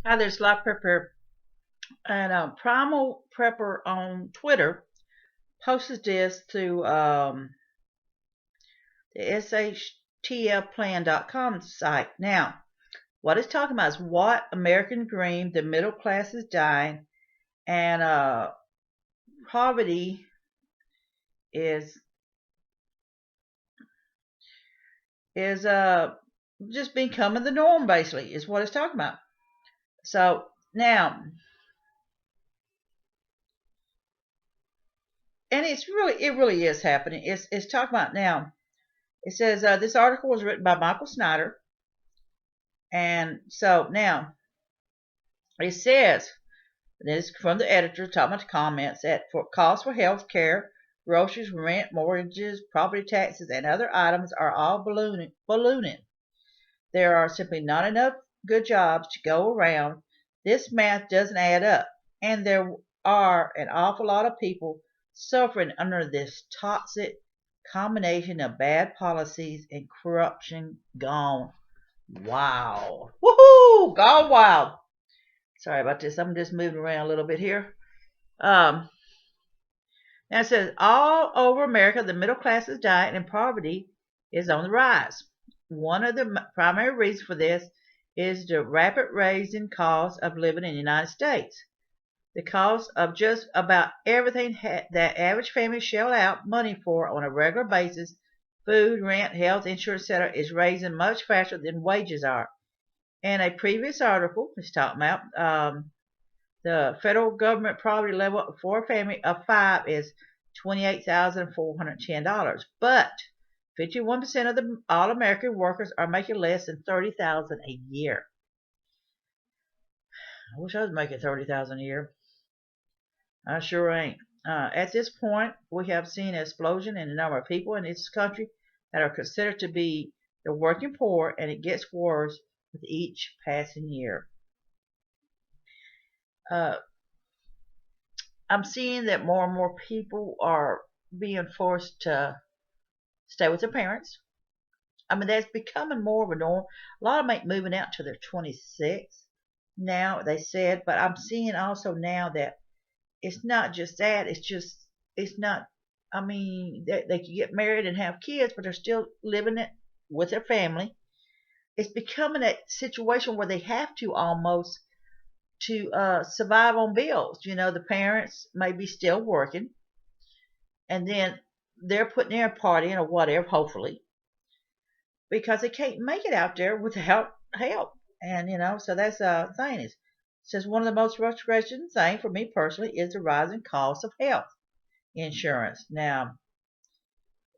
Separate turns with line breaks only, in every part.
Hi, there's Life Prepper, and Primal Prepper on Twitter posted this to the SHTFplan.com site. Now, what it's talking about is what American dream, the middle class is dying, and poverty is just becoming the norm. Basically, is what it's talking about. So now, and it really is happening. It's talking about now. It says this article was written by Michael Snyder, and so now it says, this is from the editor talking about the comments, that for costs for health care, groceries, rent, mortgages, property taxes, and other items are all ballooning. There are simply not enough good jobs to go around. This math doesn't add up, and there are an awful lot of people suffering under this toxic combination of bad policies and corruption gone wild. Woohoo! Gone wild. Sorry about this. I'm just moving around a little bit here. Now it says all over America, the middle class is dying and poverty is on the rise. One of the primary reasons for this is the rapid rising cost of living in the United States. The cost of just about everything that average families shell out money for on a regular basis, food, rent, health, insurance, etc., is rising much faster than wages are. In a previous article, it's talking about the federal government poverty level for a family of 5 is $28,410, but 51% of the all American workers are making less than $30,000 a year. I wish I was making $30,000 a year. I sure ain't. At this point, we have seen an explosion in the number of people in this country that are considered to be the working poor, and it gets worse with each passing year. I'm seeing that more and more people are being forced to stay with their parents. I mean, that's becoming more of a norm. A lot of them ain't moving out till they're 26 now, they said, but I'm seeing also now that it's not just that. It's not, I mean, they can get married and have kids, but they're still living it with their family. It's becoming a situation where they have to almost to survive on bills. You know, the parents may be still working, and then they're putting their party in or whatever, hopefully, because they can't make it out there without help. And so that's a thing. It says one of the most frustrating things for me personally is the rising cost of health insurance. Now,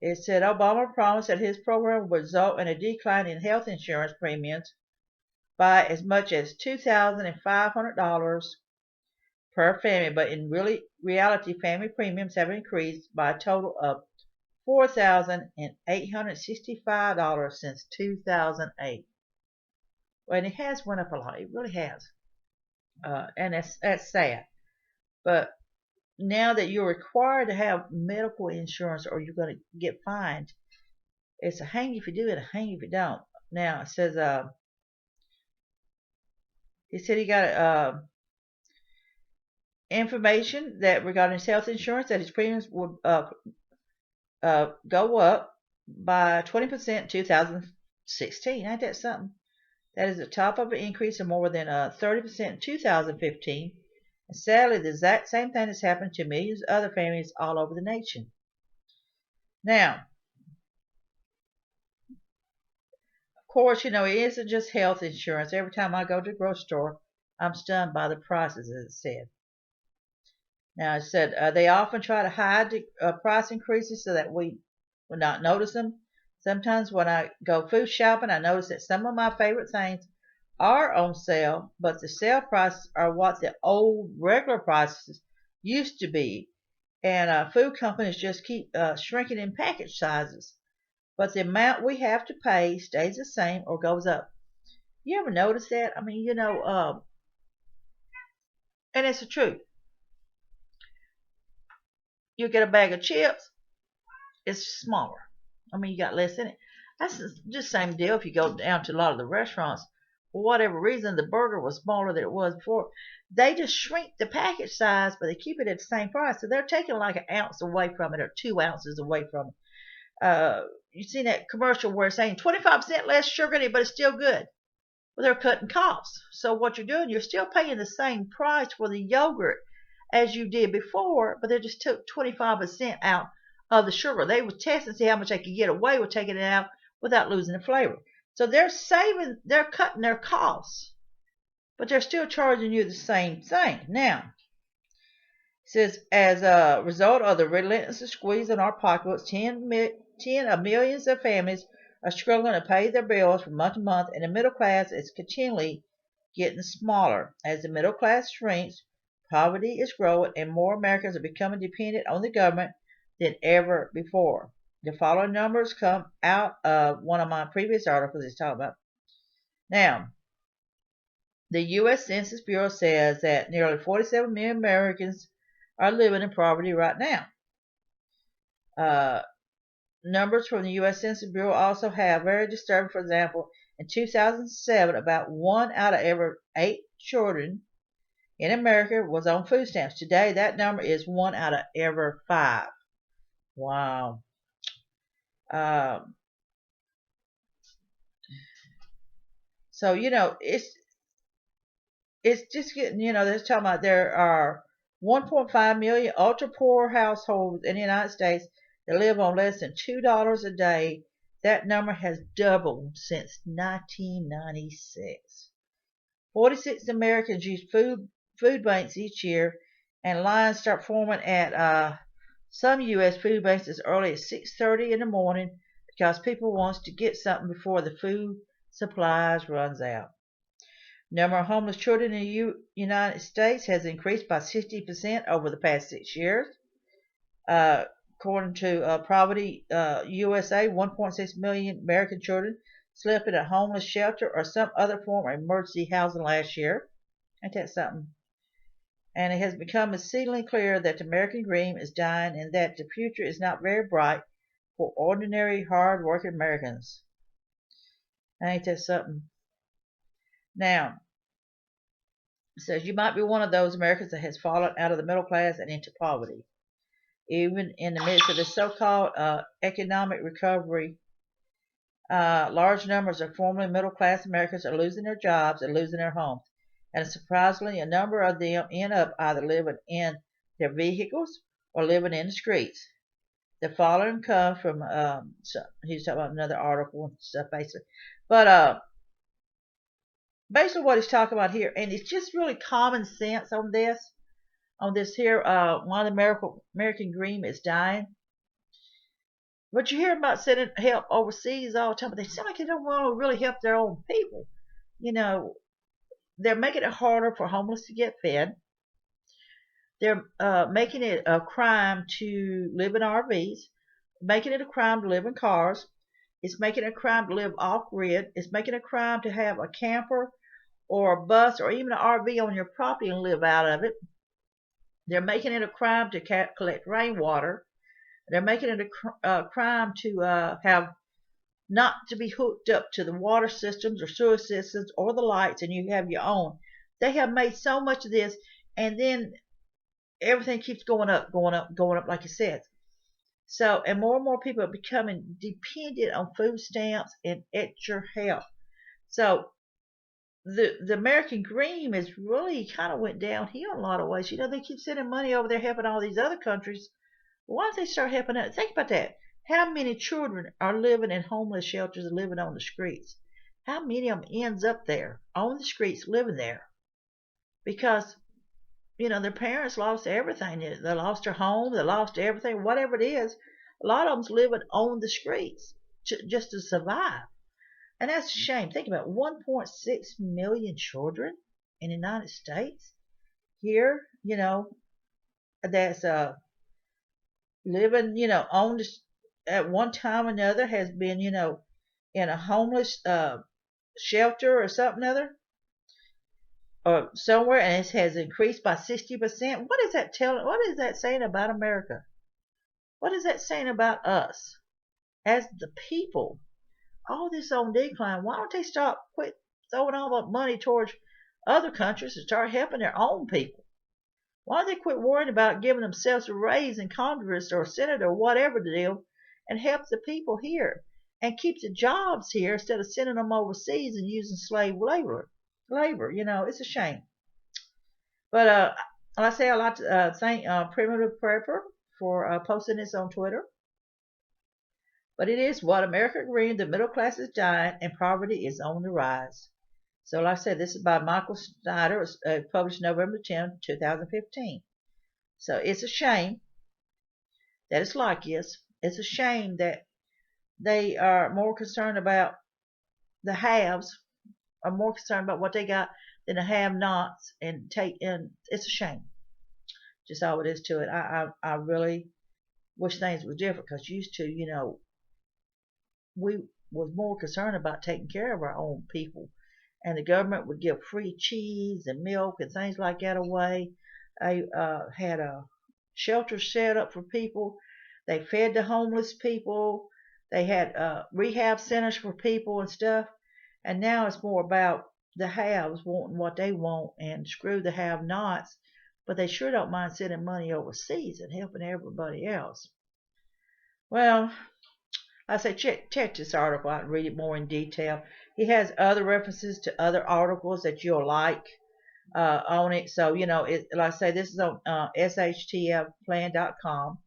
it said Obama promised that his program would result in a decline in health insurance premiums by as much as $2,500 per family, but in reality, family premiums have increased by a total of $4,865 since 2008. Well, and it has went up a lot. It really has, and that's sad. But now that you're required to have medical insurance, or you're going to get fined, it's a hang if you do it, a hang if you don't. Now it says, he said he got information that regarding his health insurance that his premiums would go up by 20% in 2016. Ain't that something? That is the top of an increase of more than 30% in 2015. And sadly, the exact same thing has happened to millions of other families all over the nation. Now, of course, it isn't just health insurance. Every time I go to the grocery store, I'm stunned by the prices, as it said. Now, it said they often try to hide the price increases so that we will not notice them. Sometimes when I go food shopping, I notice that some of my favorite things are on sale, but the sale prices are what the old regular prices used to be. And food companies just keep shrinking in package sizes. But the amount we have to pay stays the same or goes up. You ever notice that? I mean, and it's the truth. You get a bag of chips, it's smaller. I mean, you got less in it. That's just the same deal if you go down to a lot of the restaurants. for whatever reason, the burger was smaller than it was before. They just shrink the package size, but they keep it at the same price. So they're taking like an ounce away from it or 2 ounces away from it. You seen that commercial where it's saying 25% less sugar in it, but it's still good. Well, they're cutting costs. So what you're doing, you're still paying the same price for the yogurt as you did before, but they just took 25% out of the sugar. They were testing to see how much they could get away with taking it out without losing the flavor. So they're cutting their costs, but they're still charging you the same thing. Now, it says, as a result of the relentless squeeze on our pocketbooks, 10 of millions of families are struggling to pay their bills from month to month, and the middle class is continually getting smaller. As the middle class shrinks, poverty is growing, and more Americans are becoming dependent on the government than ever before. The following numbers come out of one of my previous articles it's talking about. Now, the U.S. Census Bureau says that nearly 47 million Americans are living in poverty right now. Numbers from the U.S. Census Bureau also have very disturbing. For example, in 2007, about 1 out of every 8 children in America was on food stamps. Today, that number is 1 out of every 5. Wow. So, it's just getting, they're talking about there are 1.5 million ultra poor households in the United States that live on less than $2 a day. That number has doubled since 1996. 46 Americans use food banks each year, and lines start forming at some U.S. food banks as early as 6:30 in the morning because people want to get something before the food supplies runs out. Number of homeless children in the United States has increased by 60% over the past 6 years. According to Poverty USA, 1.6 million American children slept in a homeless shelter or some other form of emergency housing last year. Ain't that something? And it has become exceedingly clear that the American dream is dying and that the future is not very bright for ordinary, hard-working Americans. Ain't that something? Now, it says you might be one of those Americans that has fallen out of the middle class and into poverty. Even in the midst of the so-called economic recovery, large numbers of formerly middle-class Americans are losing their jobs and losing their homes. And surprisingly, a number of them end up either living in their vehicles or living in the streets. The following comes from, he's talking about another article and stuff basically. But basically what he's talking about here, and it's just really common sense on this here, one of the American dream is dying. But you hear about sending help overseas all the time, but they seem like they don't want to really help their own people. They're making it harder for homeless to get fed. They're making it a crime to live in RVs, making it a crime to live in cars. It's making it a crime to live off-grid. It's making it a crime to have a camper or a bus or even an RV on your property and live out of it. They're making it a crime to collect rainwater. They're making it a crime to have not to be hooked up to the water systems or sewer systems or the lights, and you have your own. They have made so much of this, and then everything keeps going up, like it says. So, and more people are becoming dependent on food stamps and extra help. So, the American dream is really kind of went downhill in a lot of ways. They keep sending money over there helping all these other countries. Why don't they start helping us? Think about that. How many children are living in homeless shelters and living on the streets? How many of them ends up there on the streets living there? Because, their parents lost everything. They lost their home. They lost everything, whatever it is. A lot of them's living on the streets just to survive. And that's a shame. Think about it. 1.6 million children in the United States. Here, that's living, on the, at one time or another has been, in a homeless shelter or something other, or somewhere, and it has increased by 60%. What is that telling? What is that saying about America? What is that saying about us as the people? All this on decline. Why don't they quit throwing all that money towards other countries and start helping their own people? Why don't they quit worrying about giving themselves a raise in Congress or Senate or whatever the deal and help the people here and keep the jobs here instead of sending them overseas and using slave labor? It's a shame. But like I say, I'd like to thank Primitive Prepper for posting this on Twitter. But it is what America Green, the middle class is dying and poverty is on the rise. So like I said, this is by Michael Snyder. It was published November 10, 2015. So it's a shame that it's like this. It's a shame that they are more concerned about the haves, are more concerned about what they got than the have-nots, and it's a shame. Just all it is to it. I really wish things were different, because used to, we was more concerned about taking care of our own people, and the government would give free cheese and milk and things like that away. I had a shelter set up for people. They fed the homeless people. They had rehab centers for people and stuff. And now it's more about the haves wanting what they want and screw the have-nots. But they sure don't mind sending money overseas and helping everybody else. Well, I say check this article out and read it more in detail. He has other references to other articles that you'll like on it. So, like I say, this is on shtfplan.com.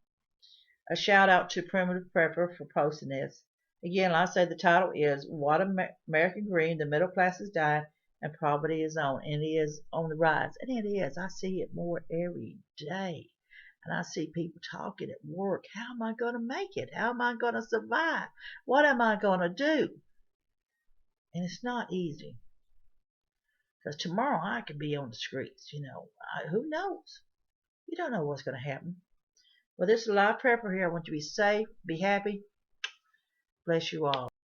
A shout out to Primitive Prepper for posting this. Again, like I say, the title is What American Green, the Middle Class is Dying and Poverty is On. And it is on the rise. And it is. I see it more every day. And I see people talking at work. How am I going to make it? How am I going to survive? What am I going to do? And it's not easy. Because tomorrow I could be on the streets. Who knows? You don't know what's going to happen. Well, this is Live Prepper here. I want you to be safe, be happy. Bless you all.